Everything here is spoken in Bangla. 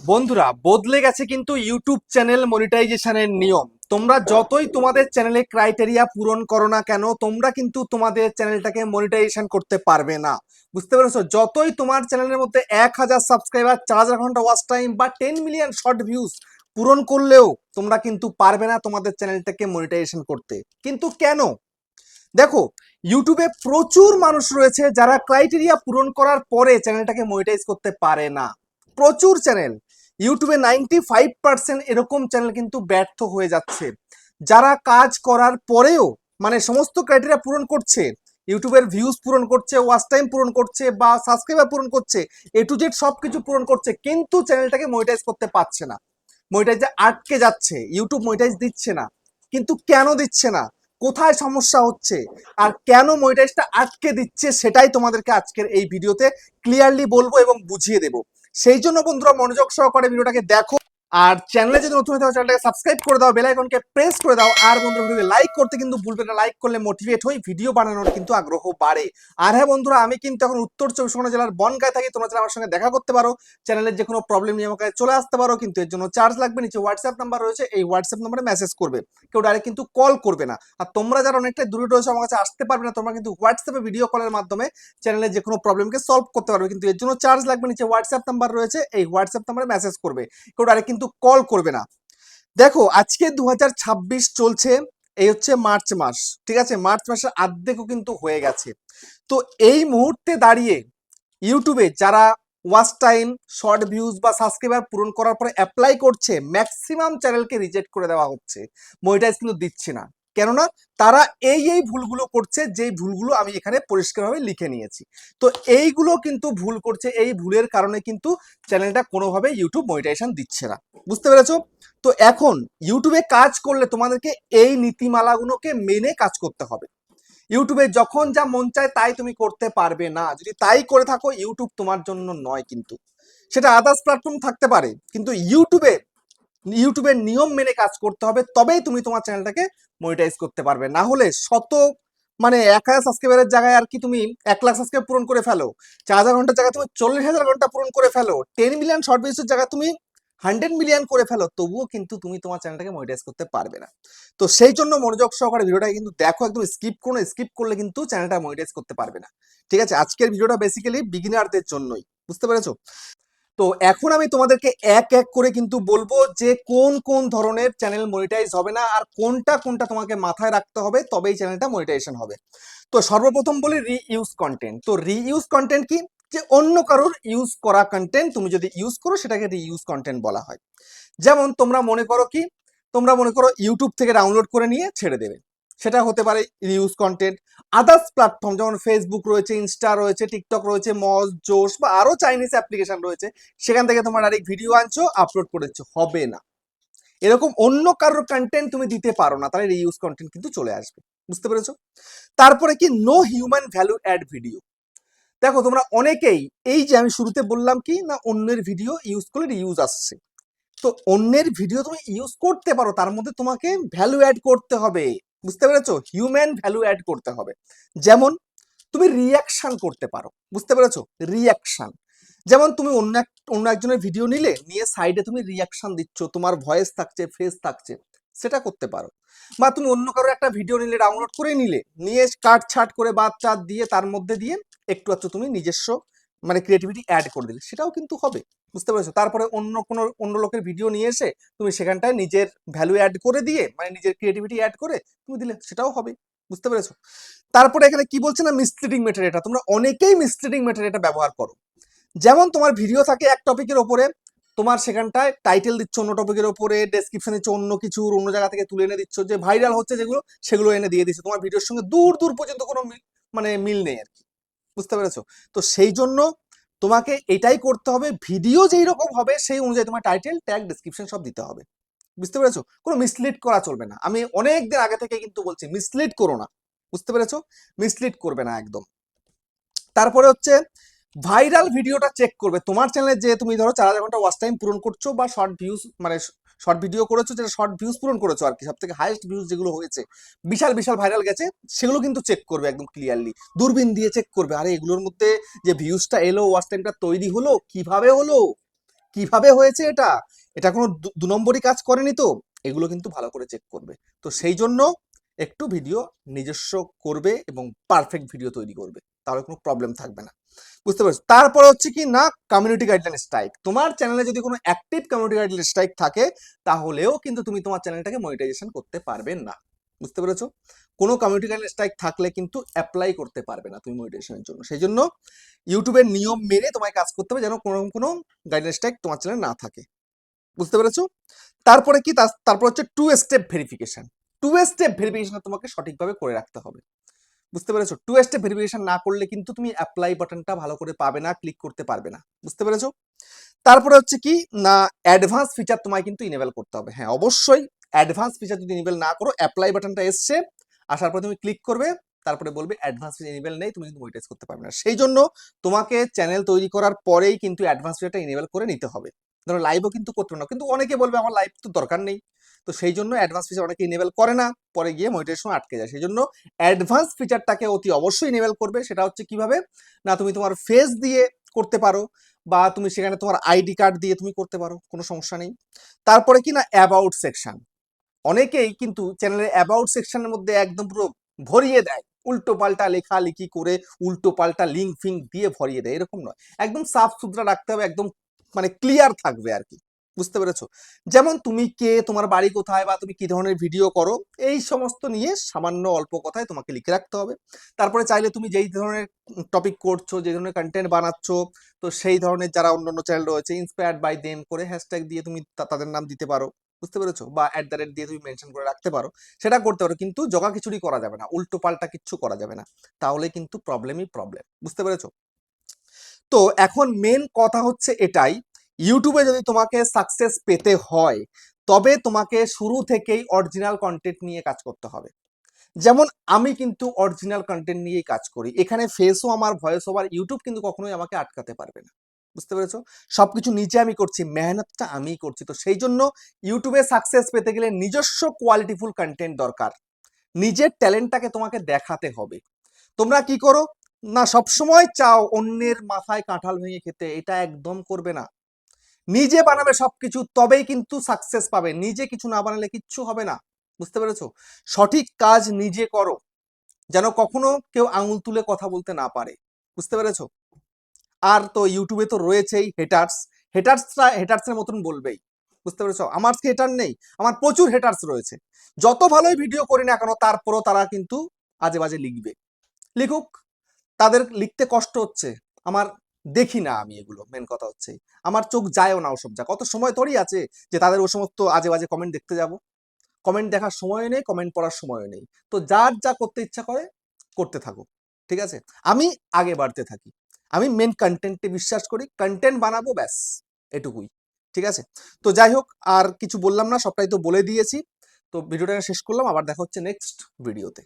বন্ধুরা, বদলে গেছে কিন্তু ইউটিউব চ্যানেল মনিটাইজেশনের নিয়ম। তোমরা যতই তোমাদের চ্যানেলে ক্রাইটেরিয়া পূরণ করো না কেন, তোমরা কিন্তু তোমাদের চ্যানেলটাকে মনিটাইজেশন করতে পারবে না। বুঝতে পেরেছো? যতই তোমার চ্যানেলের মধ্যে 1,000 সাবস্ক্রাইবার, 4,000 ঘন্টা ওয়াচ টাইম বা 10 মিলিয়ন শর্ট ভিউজ পূরণ করলেও তোমরা কিন্তু পারবে না তোমাদের চ্যানেলটাকে মনিটাইজেশন করতে। কিন্তু কেন? দেখো, ইউটিউবে প্রচুর মানুষ রয়েছে যারা ক্রাইটেরিয়া পূরণ করার পরে চ্যানেলটাকে মনিটাইজ করতে পারে না। প্রচুর চ্যানেল ইউটিউবে 95% এরকম চ্যানেল কিন্তু ব্যর্থ হয়ে যাচ্ছে, যারা কাজ করার পরেও মানে সমস্ত ক্রাইটেরিয়া পূরণ করছে, ইউটিউবের ভিউজ পূরণ করছে, ওয়াচ টাইম পূরণ করছে বা সাবস্ক্রাইবার পূরণ করছে, এ টু জেড সবকিছু পূরণ করছে, কিন্তু চ্যানেলটাকে মনিটাইজ করতে পারছে না। মনিটাইজে আটকে যাচ্ছে, ইউটিউব মনিটাইজ দিচ্ছে না। কিন্তু কেন দিচ্ছে না, কোথায় সমস্যা হচ্ছে, আর কেন মনিটাইজটা আটকে দিচ্ছে, সেটাই তোমাদেরকে আজকের এই ভিডিওতে ক্লিয়ারলি বলবো এবং বুঝিয়ে দেবো। সেই জন্য বন্ধুরা মনোযোগ সহকারে ভিডিওটাকে দেখো। আর চ্যানেলে যদি নতুন হতে হয় চ্যানেলটাকে সাবস্ক্রাইব করে দাও, বেল আইকনকে প্রেস করে দাও। আর বন্ধুরা ভিডিওকে লাইক করতে কিন্তু ভুলবে না, লাইক করলে মোটিভেট হই, ভিডিও বানানোর কিন্তু আগ্রহ বাড়ে। আর হ্যাঁ বন্ধুরা, আমি কিন্তু এখন উত্তর চব্বিশ পরগনা জেলার বনগাঁয় থাকি। তোমরা চাইলে আমার সঙ্গে দেখা করতে পারো, চ্যানেলের যে কোনো প্রবলেম নিয়ে আমার কাছে চলে আসতে পারো, কিন্তু এর জন্য চার্জ লাগবে। নিচে হোয়াটসঅ্যাপ নাম্বার রয়েছে, এই হোয়াটসঅ্যাপ নাম্বারে মেসেজ করবে, কেউ ডাইরেক্ট কিন্তু কল করবে না। আর তোমরা যারা অনেকটাই দূরে রয়েছে, আমার কাছে আসতে পারবে না, তোমরা কিন্তু হোয়াটসঅ্যাপে ভিডিও কলের মাধ্যমে চ্যানেলের যে কোনো প্রবলেমকে সলভ করতে পারবে, কিন্তু এর জন্য চার্জ লাগবে। নিচে হোয়াটসঅ্যাপ নাম্বার রয়েছে, এই হোয়াটসঅ্যাপ নাম্বারে মেসেজ করবে, কেউ ডাইরেক্ট কিন্তু কল করবে না। দেখো, আজকে 2026 চলছে, এই হচ্ছে মার্চ মাস। ঠিক আছে, মার্চ মাসের অর্ধেকও কিন্তু হয়ে গেছে। তো এই মুহূর্তে দাঁড়িয়ে ইউটিউবে যারা ওয়াচ টাইম, শর্ট ভিউজ বা সাবস্ক্রাইবার পূরণ করার পরে অ্যাপ্লাই করছে, ম্যাক্সিমাম চ্যানেলকে রিজেক্ট করে দেওয়া হচ্ছে, মনিটাইজ কিন্তু দিচ্ছে না। কেননা তারা এই ভুলগুলো করছে, যেই ভুলগুলো আমি এখানে পরিষ্কারভাবে লিখে নিয়েছি। তো এইগুলো কিন্তু ভুল করছে, এই ভুলের কারণে কিন্তু চ্যানেলটা কোনোভাবে ইউটিউব মনিটাইজেশন দিচ্ছে না। বুঝতে পেরেছো? তো এখন ইউটিউবে কাজ করলে তোমাদেরকে এই নীতিমালাগুলোকে মেনে কাজ করতে হবে। ইউটিউবে যখন যা মন চায় তাই তুমি করতে পারবে না। যদি তাই করে থাকো, ইউটিউব তোমার জন্য নয়। কিন্তু সেটা আদার্স প্ল্যাটফর্ম থাকতে পারে, কিন্তু ইউটিউবের নিয়ম মেনে কাজ করতে হবে, তবেই তুমি তোমার চ্যানেলটাকে মনিটাইজ করতে পারবে। না হলে শত মানে 1,000 সাবস্ক্রাইবারের জায়গায় আর কি তুমি 1,00,000 সাবস্ক্রাইব পূরণ করে ফেলো, 4,000 ঘন্টার জায়গায় তুমি 40,000 ঘন্টা পূরণ করে ফেলো, 10 মিলিয়ন শর্ট ভিডিওর জায়গায় তুমি 100 মিলিয়ন করে ফেলো, তবুও কিন্তু তুমি তোমার চ্যানেলটাকে মনিটাইজ করতে পারবে না। তো সেই জন্য মনোযোগ সহকারে ভিডিওটা কিন্তু দেখো, একদম স্কিপ করো না, স্কিপ করলে কিন্তু চ্যানেলটা মনিটাইজ করতে পারবে না। ঠিক আছে, আজকের ভিডিওটা বেসিক্যালি বিগিনারদের জন্যই। বুঝতে পেরেছো? তো এখন আমি তোমাদেরকে এক এক করে কিন্তু বলবো যে কোন কোন ধরনের চ্যানেল মনিটাইজ হবে না, আর কোনটা কোনটা তোমাকে মাথায় রাখতে হবে, তবেই চ্যানেলটা মনিটাইজেশন হবে। তো সর্বপ্রথম বলি রিইউজ কন্টেন্ট। তো রিইউজ কন্টেন্ট কি? যে অন্য কারোর ইউজ করা কন্টেন্ট তুমি যদি ইউজ করো, সেটাকে রিইউজ কন্টেন্ট বলা হয়। যেমন তোমরা মনে করো ইউটিউব থেকে ডাউনলোড করে নিয়ে ছেড়ে দেবে, সেটা হতে পারে রিউজ কন্টেন্ট। আদার্স প্ল্যাটফর্ম যেমন ফেসবুক রয়েছে, ইনস্টা রয়েছে, টিকটক রয়েছে, মজ, জোশ বা আরো চাইনিজ অ্যাপ্লিকেশন রয়েছে, সেখান থেকে তোমরা ডাইরেক্ট ভিডিও আনছো, আপলোড করেছো, হবে না। এরকম অন্য কারোর কন্টেন্ট তুমি দিতে পারো না, তাহলে রিউজ কন্টেন্ট কিন্তু চলে আসবে। বুঝতে পেরেছো? তারপরে কি, no human value add video. দেখো, তোমরা অনেকেই, এই যে আমি শুরুতে বললাম কি না, অন্যের ভিডিও ইউজ করলে রিউজ আসছে। তো অন্যের ভিডিও তুমি ইউজ করতে পারো, তার মধ্যে তোমাকে ভ্যালু অ্যাড করতে হবে। বুঝতে পেরেছো? হিউম্যান ভ্যালু অ্যাড করতে হবে। যেমন তুমি রিয়াকশন করতে পারো। বুঝতে পেরেছো? রিয়াকশন, যেমন তুমি অন্য একজনের ভিডিও নিয়ে সাইডে তুমি রিয়াকশন দিচ্ছ, তোমার ভয়েস থাকছে, ফেস থাকছে, সেটা করতে পারো। বা তুমি অন্য কারোর একটা ভিডিও ডাউনলোড করে নিয়ে কাট ছাট করে বাদ চাট দিয়ে তার মধ্যে দিয়ে একটু একটু তুমি নিজস্ব মানে ক্রিয়েটিভিটি অ্যাড করে দিলে, সেটাও কিন্তু হবে। বুঝতে পেরেছো? তারপরে অন্য লোকের ভিডিও নিয়ে এসে তুমি সেখানটায় নিজের ভ্যালু অ্যাড করে দিয়ে, মানে নিজের ক্রিয়েটিভিটি অ্যাড করে তুমি দিলে, সেটাও হবে। বুঝতে পেরেছো? তারপরে এখানে কি বলছে না, মিসলিডিং মেটেরিয়াল। এটা তোমরা অনেকেই মিসলিডিং মেটেরিয়ালটা ব্যবহার করো। যেমন তোমার ভিডিও থাকে এক টপিকের ওপরে, তোমার সেখানটায় টাইটেল দিচ্ছ অন্য টপিকের ওপরে, ডেসক্রিপশন দিচ্ছ অন্য কিছু, অন্য জায়গা থেকে তুলে এনে দিচ্ছ, যে ভাইরাল হচ্ছে যেগুলো, সেগুলো এনে দিয়ে দিচ্ছে, তোমার ভিডিওর সঙ্গে দূর দূর পর্যন্ত কোনো মানে মিল নেই আর কি। বুঝতে পেরেছো? তো সেই জন্য তোমাকে এটাই করতে হবে, ভিডিও যেই রকম হবে সেই অনুযায়ী তোমার টাইটেল, ট্যাগ, ডেসক্রিপশন সব দিতে হবে। বুঝতে পেরেছো? কোনো মিসলিড করা চলবে না। আমি অনেক দিন আগে থেকে কিন্তু বলছি, মিসলিড করো না। বুঝতে পেরেছো? মিসলিড করবে না একদম। তারপরে হচ্ছে ভাইরাল ভিডিওটা চেক করবে। তোমার চ্যানেলে যে তুমি ধরো 4,000 ঘন্টা ওয়াচ টাইম পূরণ করছো, বা শর্ট ভিউজ মানে শর্ট ভিডিও করেছো, যেটা শর্ট ভিউজ পূরণ করেছো আর কি, সব থেকে হাইয়েস্ট ভিউজ যেগুলো হয়েছে, বিশাল বিশাল ভাইরাল গেছে, সেগুলো কিন্তু চেক করবে একদম ক্লিয়ারলি, দূরবীন দিয়ে চেক করবে। আরে এগুলোর মধ্যে যে ভিউজটা এলো, ওয়াচ টাইমটা তৈরি হলো, কিভাবে হলো, কিভাবে হয়েছে এটা, এটা কোনো দু নম্বরই কাজ করেনি তো, এগুলো কিন্তু ভালো করে চেক করবে। তো সেই জন্য একটু ভিডিও নিজস্ব করবে এবং পারফেক্ট ভিডিও তৈরি করবে, তাহলে কোনো প্রবলেম থাকবে না। বুঝতে পারছো? তারপরে হচ্ছে কি না, কমিউনিটি গাইডলাইন স্ট্রাইক। তোমার চ্যানেলে যদি কোনো অ্যাক্টিভ কমিউনিটি গাইডলাইন স্ট্রাইক থাকে, তাহলেও কিন্তু তুমি তোমার চ্যানেলটাকে মনিটাইজেশন করতে পারবে না। বুঝতে পেরেছো? কোনো কমিউনিটি গাইডলাইন স্ট্রাইক থাকলে কিন্তু অ্যাপ্লাই করতে পারবে না তুমি মনিটাইজেশনের জন্য। সেই জন্য ইউটিউবের নিয়ম মেনে তোমায় কাজ করতে হবে, যেন কোনো গাইডলাইন স্ট্রাইক তোমার চ্যানেলে না থাকে। বুঝতে পেরেছো? তারপরে কি, তারপর হচ্ছে two step verification. Two step verification তোমাকে সঠিকভাবে করে রাখতে হবে। বুঝতে পেরেছো? টু স্টেপ ভেরিফিকেশন না করলে কিন্তু তুমি অ্যাপ্লাই বাটনটা ভালো করে পাবে না, ক্লিক করতে পারবে না। বুঝতে পেরেছো? তারপরে হচ্ছে কি না, অ্যাডভান্স ফিচার তোমায় কিন্তু ইনেবল করতে হবে। হ্যাঁ, অবশ্যই অ্যাডভান্স ফিচার যদি ইনেবল না করো, অ্যাপ্লাই বাটনটা এসছে, আসার পর তুমি ক্লিক করবে, তারপরে বলবে অ্যাডভান্স ফিচার ইনেবল নেই, তুমি কিন্তু মনিটাইজ করতে পারবে না। সেই জন্য তোমাকে চ্যানেল তৈরি করার পরেই কিন্তু অ্যাডভান্স ফিচারটা ইনেবল করে নিতে হবে। ধরো লাইভও কিন্তু করতে না, কিন্তু অনেকে বলবে আমার লাইভ তো দরকার নেই, তো সেই জন্য অ্যাডভান্স ফিচার অনেকে ইনেবল করে না, পরে গিয়ে মনিটাইজেশন আটকে যায়। সেই জন্য অ্যাডভান্স ফিচারটাকে অতি অবশ্যই ইনেবল করবে। সেটা হচ্ছে কিভাবে না, তুমি তোমার ফেস দিয়ে করতে পারো, বা তুমি সেখানে তোমার আইডি কার্ড দিয়ে তুমি করতে পারো, কোনো সমস্যা নেই। তারপরে কি না, অ্যাবাউট সেকশন। অনেকেই কিন্তু চ্যানেলের অ্যাবাউট সেকশনের মধ্যে একদম পুরো ভরিয়ে দেয়, উল্টো পাল্টা লেখালেখি করে, উল্টো পাল্টা লিঙ্ক ফিঙ্ক দিয়ে ভরিয়ে দেয়। এরকম নয়, একদম সাফ সুতরা রাখতে হবে, একদম মানে ক্লিয়ার থাকবে আর কি। বুঝতে পেরেছো? যেমন তুমি কে, তোমার বাড়ি কোথায়, বা তুমি কি ধরনের ভিডিও করো, এই সমস্ত নিয়ে সামান্য অল্প কথায় তোমাকে লিখে রাখতে হবে। তারপরে চাইলে তুমি যেই ধরনের টপিক করছো, যে ধরনের কন্টেন্ট বানাচ্ছ, তো সেই ধরনের যারা অন্যান্য চ্যানেল রয়েছে, ইন্সপায়ার্ড বাই দেম করে হ্যাশট্যাগ দিয়ে তুমি তাদের নাম দিতে পারো। বুঝতে পেরেছো? বা @ দিয়ে তুমি মেনশন করে রাখতে পারো, সেটা করতে পারো। কিন্তু জগা খিচুড়ি করা যাবে না, উল্টো পাল্টা কিচ্ছু করা যাবে না, তাহলে কিন্তু প্রবলেমই প্রবলেম। বুঝতে পেরেছো? তো এখন মেন কথা হচ্ছে এটাই, ইউটিউবে যদি তোমাকে সাকসেস পেতে হয়, তবে তোমাকে শুরু থেকেই অরিজিনাল কন্টেন্ট নিয়ে কাজ করতে হবে। যেমন আমি কিন্তু অরিজিনাল কন্টেন্ট নিয়েই কাজ করি, এখানে ফেসও আমার, ভয়েস ওভার, ইউটিউব কিন্তু কখনোই আমাকে আটকাতে পারবে না। বুঝতে পেরেছো? সবকিছু নিজে আমি করছি, মেহনতটা আমিই করছি। তো সেই জন্য ইউটিউবে সাকসেস পেতে গেলে নিজস্ব কোয়ালিটিফুল কন্টেন্ট দরকার, নিজের ট্যালেন্টটাকে তোমাকে দেখাতে হবে। তোমরা কি করো না, সবসময় চাও অন্যের মাথায় কাঁঠাল ভেঙে খেতে, এটা একদম করবে না। নিজে বানাবে সবকিছু, তবেই কিন্তু সাকসেস পাবে, নিজে কিছু না বানালে কিচ্ছু হবে না। বুঝতে পেরেছো? সঠিক কাজ নিজে করো, যেন কখনো কেউ আঙুল তুলে কথা বলতে না পারে। বুঝতে পেরেছো? আর তো ইউটিউবে তো রয়েছেই হেটার্স, হেটার্সরা হেটার্সের মতন বলবেই। বুঝতে পেরেছো? আমার হেটার নেই, আমার প্রচুর হেটার্স রয়েছে। যত ভালোই ভিডিও করি না কেন, তারপরও তারা কিন্তু আজে বাজে লিখবে, লিখুক, তাদের লিখতে কষ্ট হচ্ছে আমার, দেখি না আমি এগুলো। মেন কথা হচ্ছে আমার চোখ যায়ও না ওসব যা, কত সময় তোরই আছে যে তাদের ও সমস্ত আজে বাজে কমেন্ট দেখতে যাব? কমেন্ট দেখার সময় নেই, কমেন্ট পড়ার সময় নেই। তো যার যা করতে ইচ্ছা করে করতে থাকো, ঠিক আছে? আমি আগে বাড়তে থাকি, আমি মেন কন্টেন্টে বিশ্বাস করি, কন্টেন্ট বানাবো, ব্যাস এটুকুই। ঠিক আছে? তো যাই হোক, আর কিছু বললাম না, সবটাই তো বলে দিয়েছি। তো ভিডিওটা শেষ করলাম, আবার দেখা হচ্ছে নেক্সট ভিডিওতে।